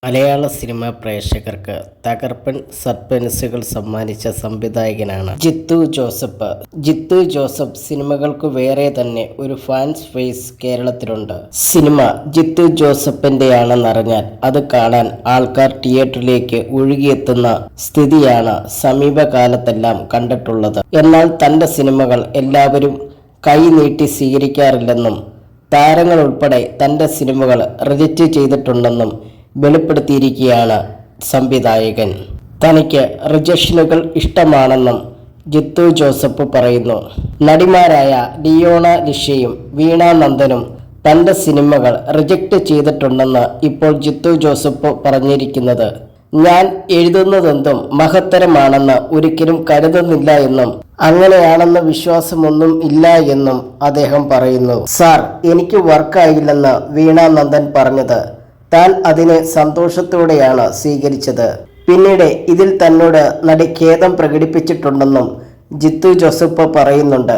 മലയാള cinema പ്രേക്ഷകർക്ക് തകർപ്പൻ സസ്പെൻസുകൾ സമ്മാനിച്ച സംവിധായകനാണ് ജിത്തു ജോസഫ്. ജിത്തു ജോസഫ് സിനിമകൾക്ക് വേറെ തന്നെ ഒരു ഫാൻസ് ഫേസ് കേരളത്തിലുണ്ട്. സിനിമ ജിത്തു ജോസഫിന്റെയാണെന്നറിഞ്ഞാൽ അത് കാണാൻ ആൾക്കാർ തിയേറ്ററിലേക്ക് ഒഴുകിയെത്തുന്ന സ്ഥിതിയാണ് സമീപകാലത്തെല്ലാം കണ്ടിട്ടുള്ളത്. എന്നാൽ തന്റെ സിനിമകൾ എല്ലാവരും കൈ നീട്ടി സ്വീകരിക്കാറില്ലെന്നും താരങ്ങൾ ഉൾപ്പെടെ തന്റെ സിനിമകൾ റിജക്റ്റ് ചെയ്തിട്ടുണ്ടെന്നും വെളിപ്പെടുത്തിയിരിക്കുകയാണ് സംവിധായകൻ. തനിക്ക് റിജക്ഷനുകൾ ഇഷ്ടമാണെന്നും ജിത്തു ജോസഫ് പറയുന്നു. നടിമാരായ ലിയോണ ലിഷയും വീണ നന്ദനും തൻ്റെ സിനിമകൾ റിജക്റ്റ് ചെയ്തിട്ടുണ്ടെന്ന് ഇപ്പോൾ ജിത്തു ജോസഫ് പറഞ്ഞിരിക്കുന്നത്, ഞാൻ എഴുതുന്നതെന്തും മഹത്തരമാണെന്ന് ഒരിക്കലും കരുതുന്നില്ല എന്നും അങ്ങനെയാണെന്ന് വിശ്വാസമൊന്നും ഇല്ല എന്നും അദ്ദേഹം പറയുന്നു. സാർ, എനിക്ക് വർക്കായില്ലെന്ന് വീണ നന്ദൻ പറഞ്ഞത് താൻ അതിനെ സന്തോഷത്തോടെയാണ് സ്വീകരിച്ചത്. പിന്നീട് ഇതിൽ തന്നോട് നടി ഖേദം പ്രകടിപ്പിച്ചിട്ടുണ്ടെന്നും ജിത്തു ജോസഫ് പറയുന്നുണ്ട്.